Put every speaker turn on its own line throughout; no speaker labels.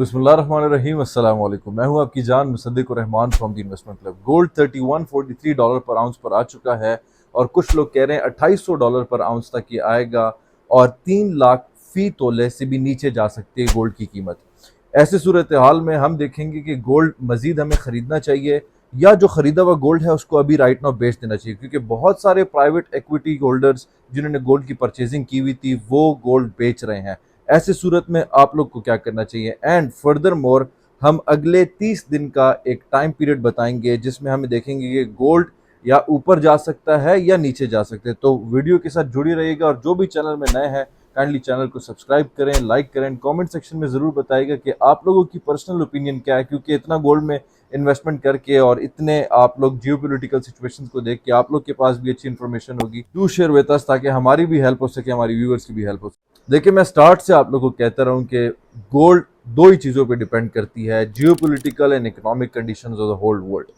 बिस्मिल्लाहिर्रहमानिर्रहीम, अस्सलाम वालेकुम। मैं हूं आपकी जान Mossadegh Rahman from the investment club. Gold 3143 dollar पर आउंस पर आ चुका है और कुछ लोग कह रहे हैं 2800 डॉलर पर आउंस तक ये आएगा और 3 लाख फी तोले से भी नीचे जा सकती है गोल्ड की कीमत। ऐसे सूरत हाल में हम देखेंगे कि गोल्ड मजीद हमें खरीदना चाहिए या जो खरीदा हुआ गोल्ड है उसको अभी राइट नाउ बेच देना चाहिए, क्योंकि बहुत सारे प्राइवेट इक्विटी होल्डर्स जिन्होंने गोल्ड की परचेजिंग की हुई थी वो गोल्ड बेच रहे हैं। ऐसे सूरत में आप लोग को क्या करना चाहिए? एंड फर्दर मोर हम अगले 30 दिन का एक टाइम पीरियड बताएंगे जिसमें हम देखेंगे कि गोल्ड या ऊपर जा सकता है या नीचे जा सकते हैं। तो वीडियो के साथ जुड़ी रहिएगा और जो भी चैनल में नए हैं काइंडली चैनल को सब्सक्राइब करें, लाइक करें, कमेंट सेक्शन में ज़रूर बताइएगा कि आप लोगों की पर्सनल ओपिनियन क्या है, क्योंकि इतना गोल्ड में इन्वेस्टमेंट करके और इतने आप लोग जियोपॉलिटिकल सिचुएशंस को देख के आप लोग के पास भी अच्छी इन्फॉर्मेशन होगी। डू शेयर विद अस ताकि हमारी भी हेल्प हो सके, हमारी व्यूअर्स की भी हेल्प हो सके। देखिए, मैं स्टार्ट से आप लोगों को कहता रहा हूँ कि गोल्ड दो ही चीज़ों पे डिपेंड करती है, geopolitical and economic conditions of the whole world.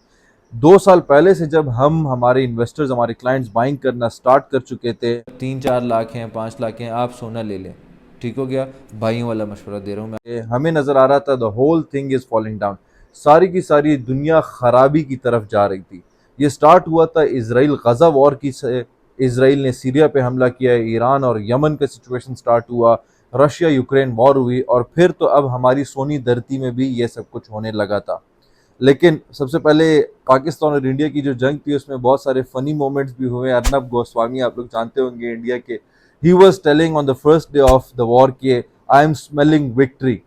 2 साल पहले से जब हम हमारे इन्वेस्टर्स हमारे क्लाइंट्स बाइंग करना स्टार्ट कर चुके थे,
3-4 लाख हैं, 5 लाख हैं, आप सोना ले लें। ठीक हो गया। भाइयों वाला मशवरा दे रहा हूँ मैं।
हमें नज़र आ रहा था the whole thing is falling down. सारी की सारी दुनिया खराबी की तरफ जा रही थी। ये स्टार्ट हुआ था इसराइल गज़ा वॉर की से। इसराइल ने सीरिया पे हमला किया, ईरान और यमन का सिचुएशन स्टार्ट हुआ, रशिया यूक्रेन वॉर हुई और फिर तो अब हमारी सोनी धरती में भी ये सब कुछ होने लगा था। लेकिन सबसे पहले पाकिस्तान और इंडिया की जो जंग थी उसमें बहुत सारे फनी मोमेंट्स भी हुए। अर्नब गोस्वामी आप लोग जानते होंगे इंडिया के, he was telling on the first day of the war के आई एम स्मेलिंग विक्ट्री।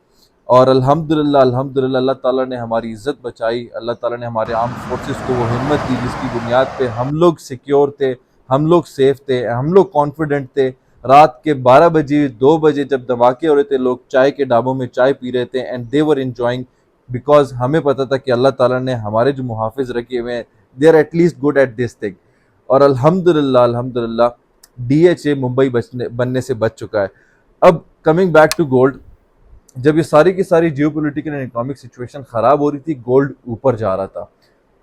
और अल्हम्दुलिल्लाह अल्हम्दुलिल्लाह अल्लाह ताला ने हमारी इज्जत बचाई, अल्लाह ताला ने हमारे आर्म फोर्सेस को वो हिम्मत दी जिसकी बुनियाद पे हम लोग सिक्योर थे, हम लोग सेफ थे, हम लोग कॉन्फिडेंट थे। रात के 12 बजे 2 बजे जब धमाके हो रहे थे, लोग चाय के ढाबों में चाय पी रहे थे and they were enjoying, because हमें पता था कि अल्लाह ताला ने हमारे जो मुहाफिज रखे हुए हैं they are at least good at this thing. और अल्हम्दुलिल्लाह अल्हम्दुलिल्लाह डीएचए मुंबई बनने से बच चुका है। अब कमिंग बैक टू गोल्ड, जब ये सारी की सारी जियोपॉलिटिकल एंड इकोनॉमिक सिचुएशन खराब हो रही थी, गोल्ड ऊपर जा रहा था।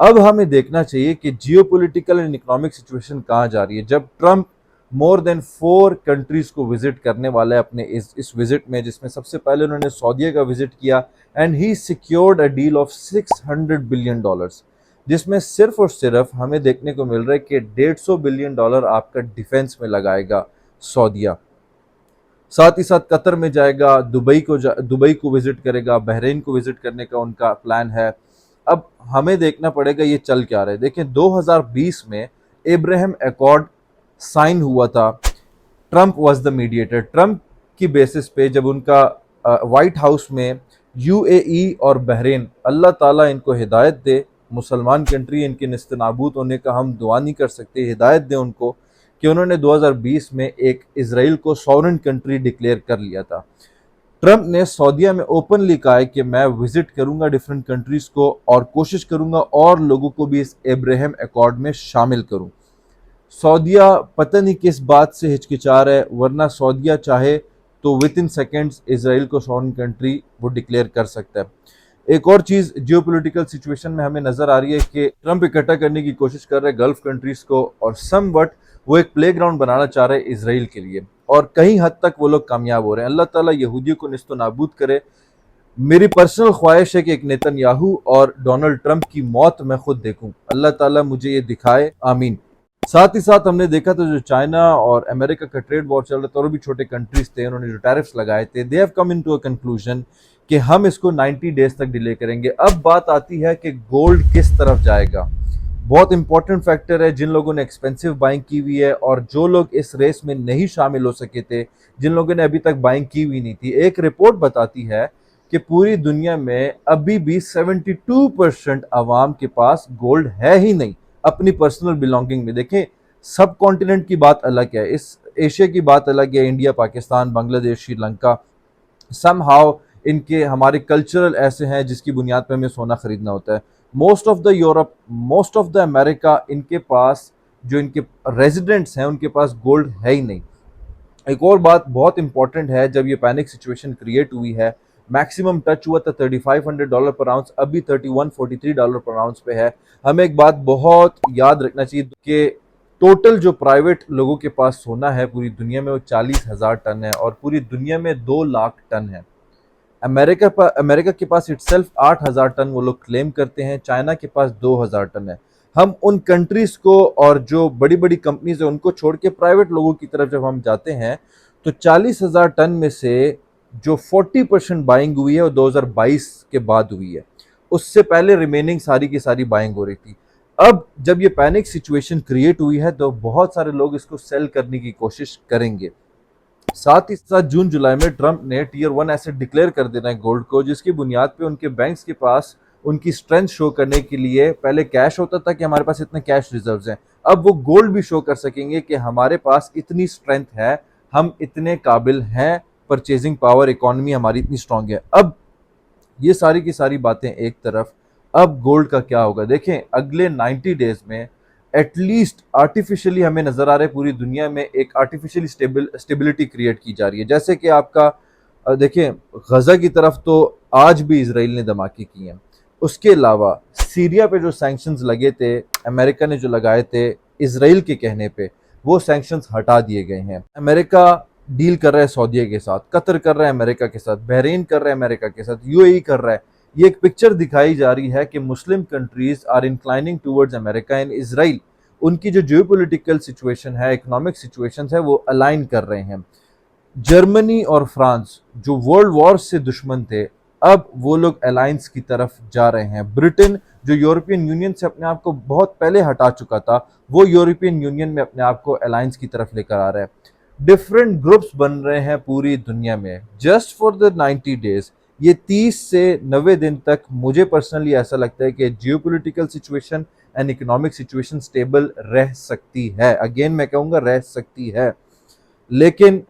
अब हमें देखना चाहिए कि जियोपॉलिटिकल एंड इकोनॉमिक सिचुएशन कहाँ जा रही है। जब ट्रंप मोर देन 4 कंट्रीज को विजिट करने वाला है अपने इस विजिट में, जिसमें सबसे पहले उन्होंने सऊदीया का विजिट किया and he secured a deal of $600 billion, जिसमें सिर्फ और सिर्फ हमें देखने को मिल रहा है कि $150 बिलियन आपका डिफेंस में लगाएगा सऊदीया। साथ ही साथ कतर में जाएगा, दुबई को विजिट करेगा, बहरीन को विजिट करने का उनका प्लान है। अब हमें देखना पड़ेगा ये चल क्या रहा है। देखें, 2020 में एब्राहम अकॉर्ड साइन हुआ था। Trump was the mediator. Trump की बेसिस पे जब उनका व्हाइट हाउस में यूएई और बहरीन, अल्लाह ताला इनको हिदायत दे, मुसलमान कंट्री, इनके निस्तनाबूद होने का हम दुआ नहीं कर सकते, हिदायत दे उनको, कि उन्होंने 2020 में एक इसराइल को सॉवरेन कंट्री डिक्लेयर कर लिया था। ट्रंप ने सऊदीया में ओपनली कहा है कि मैं विजिट करूंगा डिफरेंट कंट्रीज को और कोशिश करूंगा और लोगों को भी इस एब्राहम अकॉर्ड में शामिल करूं। सऊदीया पता नहीं किस बात से हिचकिचा रहा है, वरना सऊदीया चाहे तो विद इन सेकेंड्स इसराइल को सॉवरेन कंट्री वो डिक्लेयर कर सकता है। एक और चीज़ जियोपॉलिटिकल सिचुएशन में हमें नजर आ रही है कि ट्रंप इकट्ठा करने की कोशिश कर रहे हैं गल्फ कंट्रीज को और समवट वो एक प्लेग्राउंड बनाना चाह रहे हैं इसराइल के लिए, और कहीं हद तक वो लोग कामयाब हो रहे हैं। अल्लाह ताला यहूदियों को निस्तो नाबूद करे। मेरी पर्सनल ख्वाहिश है कि एक नेतन्याहू और डोनाल्ड ट्रंप की मौत मैं खुद देखूं। अल्लाह ताला मुझे ये दिखाए, आमीन। साथ ही साथ हमने देखा था जो चाइना और अमेरिका का ट्रेड वॉर चल रहा था और भी छोटे कंट्रीज थे, उन्होंने जो टैरिफ्स लगाए थे, they have come into a conclusion कि हम इसको 90 डेज तक डिले करेंगे। अब बात आती है कि गोल्ड किस तरफ जाएगा। बहुत इंपॉर्टेंट फैक्टर है। जिन लोगों ने एक्सपेंसिव बाइंग की हुई है और जो लोग इस रेस में नहीं शामिल हो सके थे, जिन लोगों ने अभी तक बाइंग की हुई नहीं थी, एक रिपोर्ट बताती है कि पूरी दुनिया में अभी भी 72% आवाम के पास गोल्ड है ही नहीं अपनी पर्सनल बिलोंगिंग में। देखें, सब कॉन्टिनेंट की बात अलग है, इस एशिया की बात अलग है, इंडिया, पाकिस्तान, बांग्लादेश, श्रीलंका, सम हाउ इनके हमारे कल्चरल ऐसे हैं जिसकी बुनियाद पर हमें सोना खरीदना होता है। Most of the Europe, most of the America, इनके पास जो इनके रेजिडेंट्स हैं उनके पास गोल्ड है ही नहीं। एक और बात बहुत इंपॉर्टेंट है, जब ये पैनिक सिचुएशन क्रिएट हुई है, मैक्सिमम टच हुआ था $3,500 पर आउंस, अभी $3,143 पर आउंस पे है। हमें एक बात बहुत याद रखना चाहिए कि टोटल जो प्राइवेट लोगों के पास सोना है पूरी दुनिया में वो 40,000 टन है और पूरी दुनिया में 2 लाख टन है। अमेरिका के पास इटसेल्फ 8,000 टन वो लोग क्लेम करते हैं, चाइना के पास 2,000 टन है। हम उन कंट्रीज को और जो बड़ी बड़ी कंपनीज है उनको छोड़ के प्राइवेट लोगों की तरफ जब हम जाते हैं तो 40,000 टन में से जो 40% बाइंग हुई है वो 2022 के बाद हुई है। उससे पहले रिमेनिंग सारी की सारी बाइंग हो रही थी। अब जब ये पैनिक सिचुएशन क्रिएट हुई है तो बहुत सारे लोग इसको सेल करने की कोशिश करेंगे। साथ ही साथ जून जुलाई में ट्रंप ने टीयर 1 एसेट डिक्लेयर कर देना है गोल्ड को, जिसकी बुनियाद पे उनके बैंक्स के पास उनकी स्ट्रेंथ शो करने के लिए पहले कैश होता था कि हमारे पास इतने कैश रिजर्व्स हैं, अब वो गोल्ड भी शो कर सकेंगे कि हमारे पास इतनी स्ट्रेंथ है, हम इतने काबिल हैं, परचेजिंग पावर इकोनॉमी हमारी इतनी स्ट्रांग है। अब ये सारी की सारी बातें एक तरफ, अब गोल्ड का क्या होगा देखें। अगले 90 डेज में एटलीस्ट आर्टिफिशियली हमें नजर आ रहा है पूरी दुनिया में एक आर्टिफिशियली स्टेबिलिटी क्रिएट की जा रही है। जैसे कि आपका देखें गजा की तरफ तो आज भी इसराइल ने धमाके किए हैं। उसके अलावा सीरिया पे जो सैंक्शंस लगे थे, अमेरिका ने जो लगाए थे इसराइल के कहने पे, वो सैंक्शंस हटा दिए गए हैं। अमेरिका डील कर रहा है सऊदीया के साथ, कतर कर रहा है अमेरिका के साथ, बहरीन कर रहा है अमेरिका के साथ, यूएई कर रहा है। ये एक पिक्चर दिखाई जा रही है कि Muslim countries are inclining towards America and Israel. उनकी जो जियोपॉलिटिकल सिचुएशन है, इकोनॉमिक सिचुएशन है, वो अलाइन कर रहे हैं। जर्मनी और फ्रांस जो वर्ल्ड वॉर से दुश्मन थे, अब वो लोग अलायंस की तरफ जा रहे हैं। ब्रिटेन जो यूरोपियन यूनियन से अपने आप को बहुत पहले हटा चुका था, वो यूरोपियन यूनियन में अपने आप को अलायंस की तरफ लेकर आ रहा है। डिफरेंट ग्रुप्स बन रहे हैं पूरी दुनिया में जस्ट फॉर द 90 डेज। ये 30 से 90 दिन तक मुझे पर्सनली ऐसा लगता है कि geopolitical situation and economic situation stable रह सकती है। अगेन मैं कहूँगा रह सकती है, लेकिन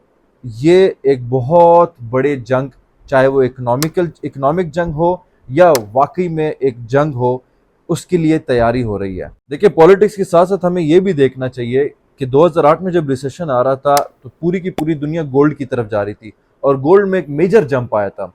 ये एक बहुत बड़े जंग, चाहे वो इकोनॉमिक जंग हो या वाकई में एक जंग हो, उसके लिए तैयारी हो रही है। देखिए पॉलिटिक्स के साथ साथ हमें ये भी देखना चाहिए कि 2008 में जब रिसेशन आ रहा था तो पूरी की पूरी दुनिया गोल्ड की तरफ जा रही थी और गोल्ड में एक मेजर जंप आया था।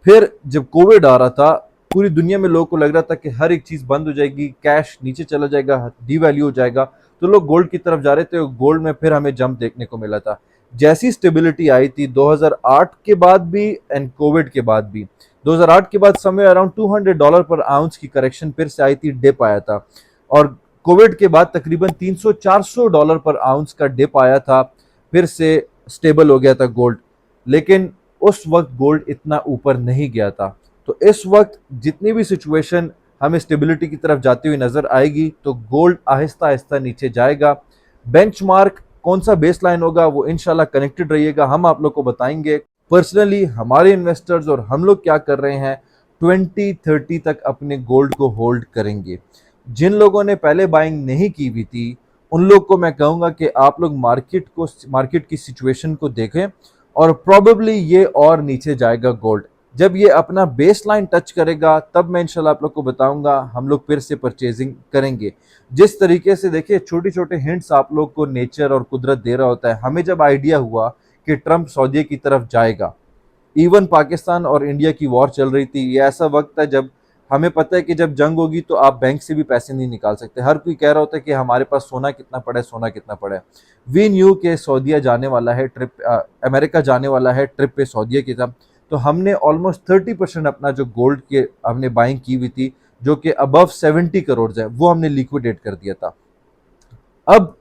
फिर जब कोविड आ रहा था, पूरी दुनिया में लोगों को लग रहा था कि हर एक चीज बंद हो जाएगी, कैश नीचे चला जाएगा, डीवैल्यू हो जाएगा, तो लोग गोल्ड की तरफ जा रहे थे। गोल्ड में फिर हमें जंप देखने को मिला था। जैसी स्टेबिलिटी आई थी 2008 के बाद भी एंड कोविड के बाद भी, 2008 के बाद समय अराउंड $200 पर आउंस की करेक्शन फिर से आई थी, डिप आया था, और कोविड के बाद तकरीबन $300-400 पर आउंस का डिप आया था, फिर से स्टेबल हो गया था गोल्ड। लेकिन उस वक्त गोल्ड इतना ऊपर नहीं गया था। तो इस वक्त जितनी भी सिचुएशन हमें स्टेबिलिटी की तरफ जाती हुई नजर आएगी तो गोल्ड आहिस्ता आहिस्ता नीचे जाएगा। बेंचमार्क कौन सा बेसलाइन होगा वो इंशाल्लाह कनेक्टेड रहिएगा, हम आप लोग को बताएंगे। पर्सनली हमारे इन्वेस्टर्स और हम लोग क्या कर रहे हैं, 2030 तक अपने गोल्ड को होल्ड करेंगे। जिन लोगों ने पहले बाइंग नहीं की हुई थी उन लोग को मैं कहूँगा कि आप लोग मार्केट की सिचुएशन को देखें और प्रोबेबली ये और नीचे जाएगा गोल्ड। जब ये अपना बेसलाइन टच करेगा तब मैं इंशाल्लाह आप लोग को बताऊंगा, हम लोग फिर से परचेजिंग करेंगे। जिस तरीके से देखिए छोटे छोटे हिंट्स आप लोग को नेचर और कुदरत दे रहा होता है। हमें जब आइडिया हुआ कि ट्रंप सऊदी की तरफ जाएगा, इवन पाकिस्तान और इंडिया की वॉर चल रही थी, ये ऐसा वक्त है जब हमें पता है कि जब जंग होगी तो आप बैंक से भी पैसे नहीं निकाल सकते। हर कोई कह रहा होता है कि हमारे पास सोना कितना पड़ा है, सोना कितना पड़ा है। वी न्यू के सऊदीया जाने वाला है ट्रिप, अमेरिका जाने वाला है ट्रिप पे सऊदीया की तरफ, तो हमने ऑलमोस्ट 30% अपना जो गोल्ड के हमने बाइंग की हुई थी जो कि अबव 70 करोड़ है, वो हमने लिक्विडेट कर दिया था। अब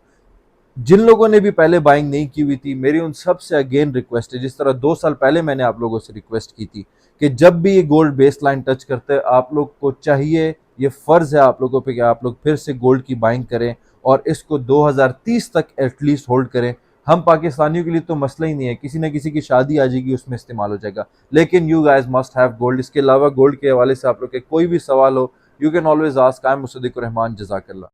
जिन लोगों ने भी पहले बाइंग नहीं की हुई थी, मेरी उन सब से अगेन रिक्वेस्ट है, जिस तरह 2 साल पहले मैंने आप लोगों से रिक्वेस्ट की थी कि जब भी ये गोल्ड बेस लाइन टच करते हैं आप लोग को चाहिए, ये फर्ज है आप लोगों पे कि आप लोग फिर से गोल्ड की बाइंग करें और इसको 2030 तक एटलीस्ट होल्ड करें। हम पाकिस्तानियों के लिए तो मसला ही नहीं है, किसी न किसी की शादी आ जाएगी उसमें इस्तेमाल हो जाएगा, लेकिन you guys must have gold. इसके अलावा गोल्ड के हवाले से आप लोग के कोई भी सवाल हो, you can always ask. I am Musaddiqur Rahman, जज़ाकल्लाह।